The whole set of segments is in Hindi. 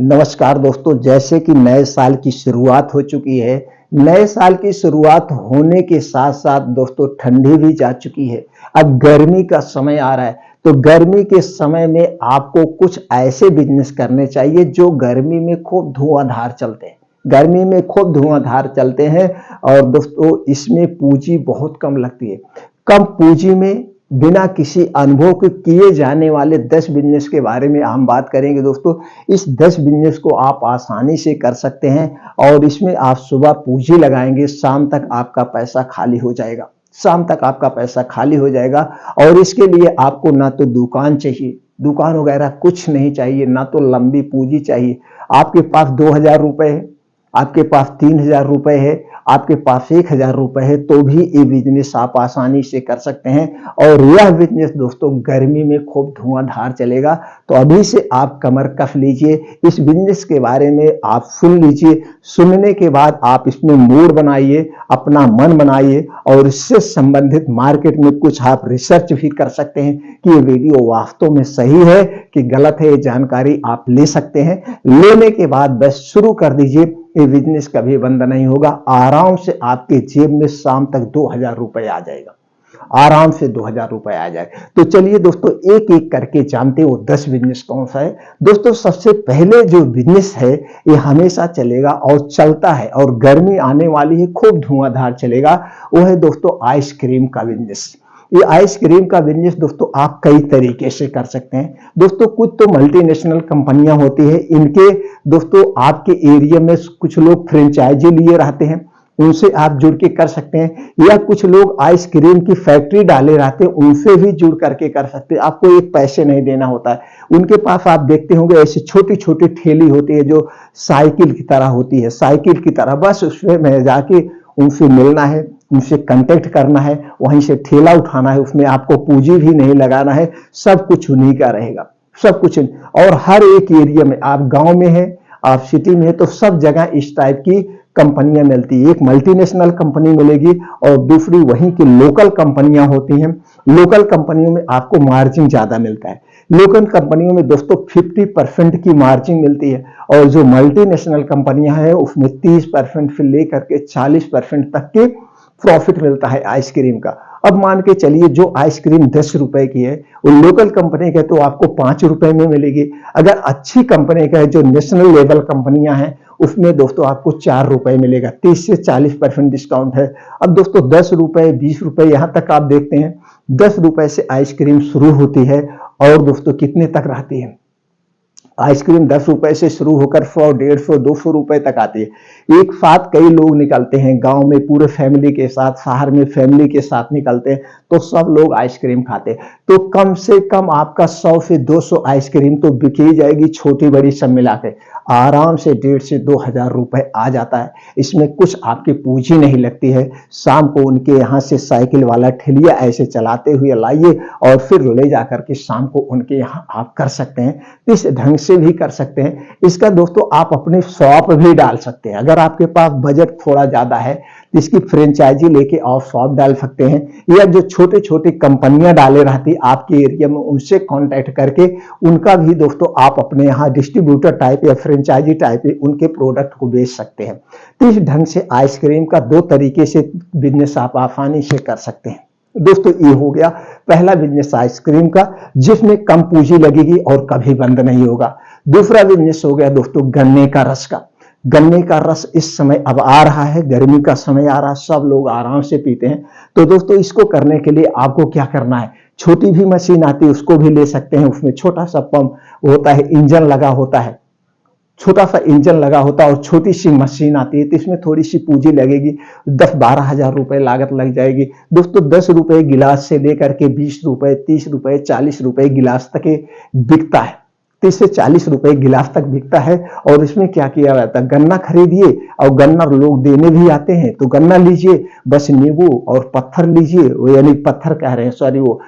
नमस्कार दोस्तों, जैसे कि नए साल की शुरुआत हो चुकी है। नए साल की शुरुआत होने के साथ-साथ दोस्तों ठंडी भी जा चुकी है। अब गर्मी का समय आ रहा है, तो गर्मी के समय में आपको कुछ ऐसे बिज़नेस करने चाहिए जो गर्मी में खूब धुआँधार चलते हैं। गर्मी में खूब धुआँधार चलते हैं और दोस्तों इसमें पूँजी बहुत कम लगती है। कम पूँजी में बिना किसी अनुभव के किए जाने वाले 10 बिज़नेस के बारे में हम बात करेंगे दोस्तों। इस 10 बिज़नेस को आप आसानी से कर सकते हैं और इसमें आप सुबह पूँजी लगाएँगे, शाम तक आपका पैसा खाली हो जाएगा। शाम तक आपका पैसा खाली हो जाएगा और इसके लिए आपको ना तो दुकान चाहिए, दुकान वगैरह कुछ नहीं चाहिए, ना तो लंबी पूँजी चाहिए। आपके पास ₹2000 है, आपके पास ₹3000 है, आपके पास ₹1000 है, तो भी ये बिज़नेस आप आसानी से कर सकते हैं और यह बिज़नेस दोस्तों गर्मी में खूब धुआँधार चलेगा। तो अभी से आप कमर कस लीजिए, इस बिज़नेस के बारे में आप सुन लीजिए, सुनने के बाद आप इसमें मूड बनाइए, अपना मन बनाइए और इससे संबंधित मार्केट में कुछ आप रिसर्च भी कर सकते हैं कि ये वीडियो वास्तव में सही है कि गलत है। ये जानकारी आप ले सकते हैं। लेने के बाद बस शुरू कर दीजिए, ये बिज़नेस कभी बंद नहीं होगा। आराम से आपके जेब में शाम तक ₹2000 आ जाएगा। आराम से ₹2000 आ जाए। तो चलिए दोस्तों एक-एक करके जानते हैं वो 10 बिज़नेस कौन सा है। दोस्तों सबसे पहले जो बिज़नेस है ये हमेशा चलेगा और चलता है और गर्मी आने वाली है, खूब धुआंधार चलेगा, वो है दोस्तों आइसक्रीम का बिज़नेस। ये आइसक्रीम का बिज़नेस दोस्तों आप कई तरीके से कर सकते हैं। दोस्तों कुछ तो मल्टीनेशनल कंपनियां होती है, इनके दोस्तों आपके एरिया में कुछ लोग फ्रेंचाइजी लिए रहते हैं, उनसे आप जुड़ के कर सकते हैं या कुछ लोग आइसक्रीम की फैक्ट्री डाले रहते हैं, उनसे भी जुड़ करके कर सकते हैं। आपको एक पैसे नहीं देना होता है। उनके पास आप देखते होंगे ऐसी छोटी-छोटी ठेली होती है जो साइकिल की तरह होती है, साइकिल की तरह, बस उसमें जाके उनसे मिलना है, उनसे कांटेक्ट करना है, वहीं से ठेला उठाना है, उसमें आपको पूंजी भी नहीं लगाना है, सब कुछ उन्हीं का रहेगा, सब कुछ। और हर एक एरिया में, आप गांव में हैं, आप सिटी में हैं, तो सब जगह इस टाइप की कंपनियां मिलती है। एक मल्टीनेशनल कंपनी मिलेगी और दूसरी वहीं की लोकल कंपनियां होती हैं। लोकल कंपनियों में आपको मार्जिन ज्यादा मिलता है। लोकल कंपनियों में दोस्तों 50% की मार्जिन मिलती है और जो मल्टीनेशनल कंपनियां हैं उसमें 30% से लेकर के 40% तक के प्रॉफिट मिलता है आइसक्रीम का। अब मान के चलिए जो आइसक्रीम ₹10 की है वो लोकल कंपनी का तो आपको ₹5 में मिलेगी। अगर अच्छी कंपनी का है, जो नेशनल लेवल कंपनियां हैं, उसमें दोस्तों आपको ₹4 मिलेगा। 30 से 40% डिस्काउंट है। अब दोस्तों ₹10, ₹20 यहाँ तक आप देखते हैं, ₹10 से आइसक्रीम शुरू होती है और दोस्तों कितने तक रहती है। आइसक्रीम ₹10 से शुरू होकर 100, 150, ₹200 तक आती है। एक साथ कई लोग निकलते हैं, गांव में पूरे फैमिली के साथ, शहर में फैमिली के साथ निकलते हैं, तो सब लोग आइसक्रीम खाते हैं। तो कम से कम आपका 100 से 200 आइसक्रीम तो बिक ही जाएगी, छोटी बड़ी सब मिला के। आराम से 1,500 से ₹2,000 आ जाता है। इसमें कुछ आपकी पूंजी नहीं लगती है। शाम को उनके यहाँ से साइकिल वाला ठेलिया ऐसे चलाते हुए लाइए और फिर ले जाकर के शाम को उनके यहाँ आप कर सकते हैं। इस ढंग से भी कर सकते हैं। इसका दोस्तों आप अपने शॉप भी डाल सकते हैं। अगर आपके पास बजट थोड़ा ज्यादा है तो इसकी फ्रेंचाइजी लेके आप शॉप डाल सकते हैं या जो छोटे छोटे कंपनियां डाले रहती आपके एरिया में उनसे कांटेक्ट करके उनका भी दोस्तों आप अपने यहाँ डिस्ट्रीब्यूटर टाइप या फ्रेंचाइजी टाइप उनके प्रोडक्ट को बेच सकते हैं। तो इस ढंग से आइसक्रीम का 2 तरीके से बिजनेस आप आसानी से कर सकते हैं। दोस्तों ये हो गया पहला बिजनेस आइसक्रीम का, जिसमें कम पूंजी लगेगी और कभी बंद नहीं होगा। दूसरा बिजनेस हो गया दोस्तों गन्ने का रस का। गन्ने का रस इस समय अब आ रहा है, गर्मी का समय आ रहा है, सब लोग आराम से पीते हैं। तो दोस्तों इसको करने के लिए आपको क्या करना है, छोटी भी मशीन आती है उसको भी ले सकते हैं। उसमें छोटा सा पंप होता है, इंजन लगा होता है, छोटा सा इंजन लगा होता है और छोटी सी मशीन आती है। तो इसमें थोड़ी सी पूंजी लगेगी, 10-12 हजार रुपए लागत लग जाएगी। दोस्तों ₹10 गिलास से लेकर के ₹20, ₹30, ₹40 गिलास तक बिकता है। 30 से ₹40 गिलास तक बिकता है। और इसमें क्या किया जाता है, गन्ना खरीदिए और गन्ना लोग देने भी आते हैं, तो गन्ना लीजिए, बस नींबू और पत्थर लीजिए, यानी पत्थर कह रहे हैं, सॉरी, वो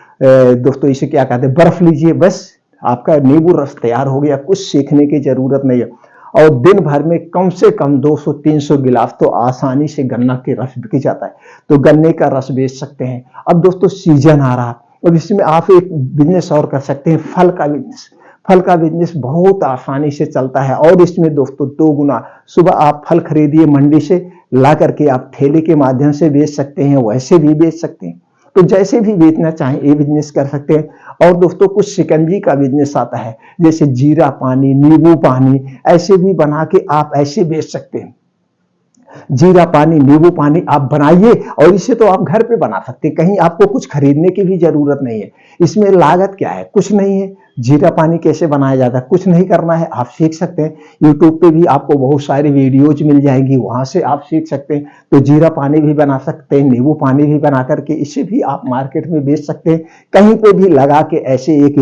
दोस्तों इसे क्या कहते हैं, बर्फ लीजिए, बस आपका नींबू रस तैयार हो गया। कुछ सीखने की जरूरत नहीं है और दिन भर में कम से कम 200-300 गिलास तो आसानी से गन्ना के रस बिक जाता है। तो गन्ने का रस बेच सकते हैं। अब दोस्तों सीजन आ रहा है और इसमें आप एक बिजनेस और कर सकते हैं, फल का बिजनेस। फल का बिजनेस बहुत आसानी से चलता है और इसमें दोस्तों 2 गुना, सुबह आप फल खरीदिए मंडी से, ला करके आप ठेले के माध्यम से बेच सकते हैं, वैसे भी बेच सकते हैं। तो जैसे भी बेचना चाहें ये बिजनेस कर सकते हैं। और दोस्तों कुछ शिकंजी का बिजनेस आता है, जैसे जीरा पानी, नींबू पानी, ऐसे भी बना के आप ऐसे बेच सकते हैं। जीरा पानी, नींबू पानी आप बनाइए और इसे तो आप घर पे बना सकते हैं, कहीं आपको कुछ खरीदने की भी जरूरत नहीं है। इसमें लागत क्या है, कुछ नहीं है। जीरा पानी कैसे बनाया जाता है, कुछ नहीं करना है, आप सीख सकते हैं। यूट्यूब पे भी आपको बहुत सारी वीडियोज मिल जाएंगी, वहां से आप सीख सकते हैं। तो जीरा पानी भी बना सकते हैं, नींबू पानी भी बना करके इसे भी आप मार्केट में बेच सकते हैं, कहीं पे भी लगा के। ऐसे एक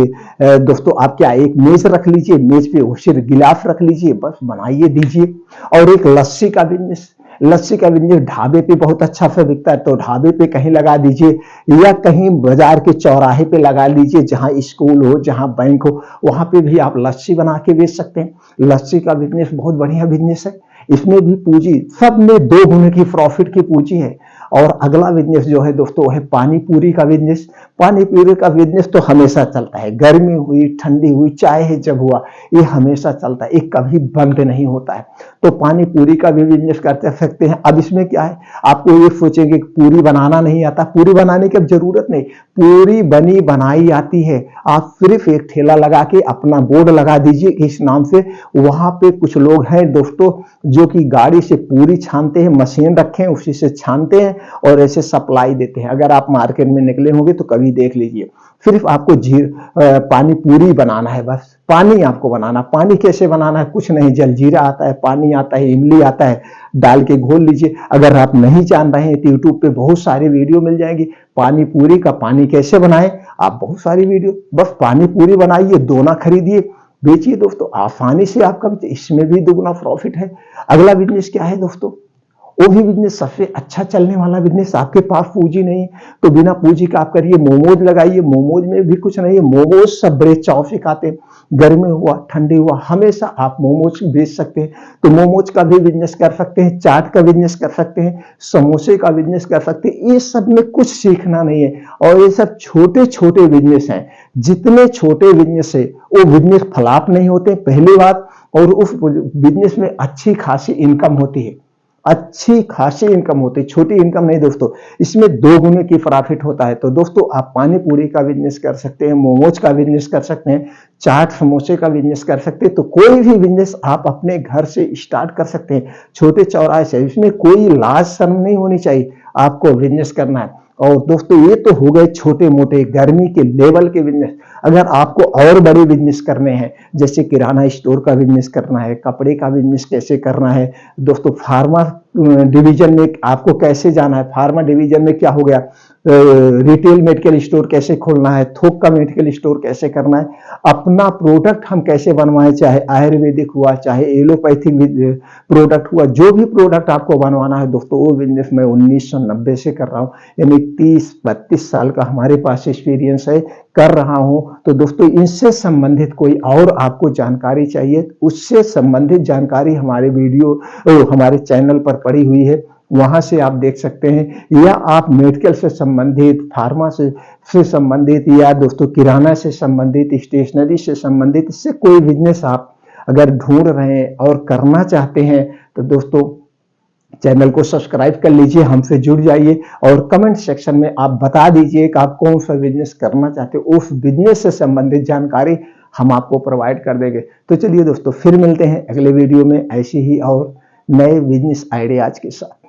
दोस्तों आप क्या, एक मेज रख लीजिए, मेज पे सिर्फ गिलास रख लीजिए, बस बनाइए दीजिए। और एक लस्सी का बिजनेस, लस्सी का बिजनेस ढाबे पे बहुत अच्छा सा बिकता है, तो ढाबे पे कहीं लगा दीजिए या कहीं बाजार के चौराहे पे लगा लीजिए, जहां स्कूल हो, जहां बैंक हो, वहां पे भी आप लस्सी बना के बेच सकते हैं। लस्सी का बिजनेस बहुत बढ़िया बिजनेस है, इसमें भी पूंजी, सब में 2 गुने की प्रॉफिट की पूंजी है। और अगला बिजनेस जो है दोस्तों वो है पानी पूरी का बिजनेस। पानी पूरी का बिजनेस तो हमेशा चलता है, गर्मी हुई ठंडी हुई चाहे जब हुआ, ये हमेशा चलता है, ये कभी बंद नहीं होता है। तो पानी पूरी का भी बिजनेस कर सकते हैं। अब इसमें क्या है, आपको ये सोचेंगे कि पूरी बनाना नहीं आता, पूरी बनाने की अब जरूरत नहीं, पूरी बनी बनाई आती है। आप सिर्फ एक ठेला लगा के अपना बोर्ड लगा दीजिए इस नाम से, वहां पे कुछ लोग हैं दोस्तों जो कि गाड़ी से पूरी छानते हैं, मशीन रखे हैं उसी से छानते हैं और ऐसे सप्लाई देते हैं। अगर आप मार्केट में निकले होंगे तो कभी देख लीजिए। सिर्फ आपको पानी पूरी बनाना है, बस पानी आपको बनाना। पानी कैसे बनाना है, कुछ नहीं, जलजीरा आता है, पानी आता है, इमली आता है, डाल के घोल लीजिए। अगर आप नहीं जान रहे हैं तो यूट्यूब पे बहुत सारी वीडियो मिल जाएंगी, पानी पूरी का पानी कैसे बनाएं, आप बहुत सारी वीडियो, बस पानी पूरी बनाइए, दोना खरीदिए, बेचिए दोस्तों, आसानी से आपका, इसमें भी 2 गुना प्रॉफिट है। अगला बिजनेस क्या है दोस्तों, वो भी बिजनेस सबसे अच्छा चलने वाला बिजनेस। आपके पास पूंजी नहीं तो बिना पूंजी का आप करिए, मोमोज लगाइए। मोमोज में भी कुछ नहीं है, मोमोज सब बड़े चाव से खाते हैं, गर्मी हुआ ठंडी हुआ हमेशा आप मोमोज बेच सकते हैं। तो मोमोज का भी बिजनेस कर सकते हैं, चाट का बिजनेस कर सकते हैं, समोसे का बिजनेस कर सकते हैं। ये सब में कुछ सीखना नहीं है और ये सब छोटे छोटे बिजनेस हैं। जितने छोटे बिजनेस है वो बिजनेस फ्लॉप नहीं होते पहली बात, और उस बिजनेस में अच्छी खासी इनकम होती है, अच्छी खासी इनकम होती है, छोटी इनकम नहीं दोस्तों, इसमें 2 गुने की प्रॉफिट होता है। तो दोस्तों आप पानी पूरी का बिजनेस कर सकते हैं, मोमोज का बिजनेस कर सकते हैं, चाट समोसे का बिजनेस कर सकते हैं। तो कोई भी बिजनेस आप अपने घर से स्टार्ट कर सकते हैं, छोटे चौराहे से, इसमें कोई लाज शर्म नहीं होनी चाहिए, आपको बिजनेस करना है। और दोस्तों ये तो हो गए छोटे मोटे गर्मी के लेवल के बिजनेस। अगर आपको और बड़े बिजनेस करने हैं, जैसे किराना स्टोर का बिजनेस करना है, कपड़े का बिजनेस कैसे करना है दोस्तों, फार्मा डिवीजन में आपको कैसे जाना है, फार्मा डिवीजन में क्या हो गया, रिटेल मेडिकल स्टोर कैसे खोलना है, थोक का मेडिकल स्टोर कैसे करना है, अपना प्रोडक्ट हम कैसे बनवाएं, चाहे आयुर्वेदिक हुआ चाहे एलोपैथिक प्रोडक्ट हुआ, जो भी प्रोडक्ट आपको बनवाना है दोस्तों, वो बिजनेस मैं 1990 से कर रहा हूं, यानी 30-32 साल का हमारे पास एक्सपीरियंस है, कर रहा हूं। तो दोस्तों इनसे संबंधित कोई और आपको जानकारी चाहिए, उससे संबंधित जानकारी हमारे वीडियो हमारे चैनल पर पड़ी हुई है, वहां से आप देख सकते हैं। या आप मेडिकल से संबंधित, फार्मा से संबंधित, या दोस्तों किराना से संबंधित, स्टेशनरी से संबंधित, इससे कोई बिजनेस आप अगर ढूंढ रहे हैं और करना चाहते हैं तो दोस्तों चैनल को सब्सक्राइब कर लीजिए, हमसे जुड़ जाइए और कमेंट सेक्शन में आप बता दीजिए कि आप कौन सा बिजनेस करना चाहते हो, उस बिजनेस से संबंधित जानकारी हम आपको प्रोवाइड कर देंगे। तो चलिए दोस्तों फिर मिलते हैं अगले वीडियो में ऐसी ही और नए बिजनेस आइडियाज के साथ।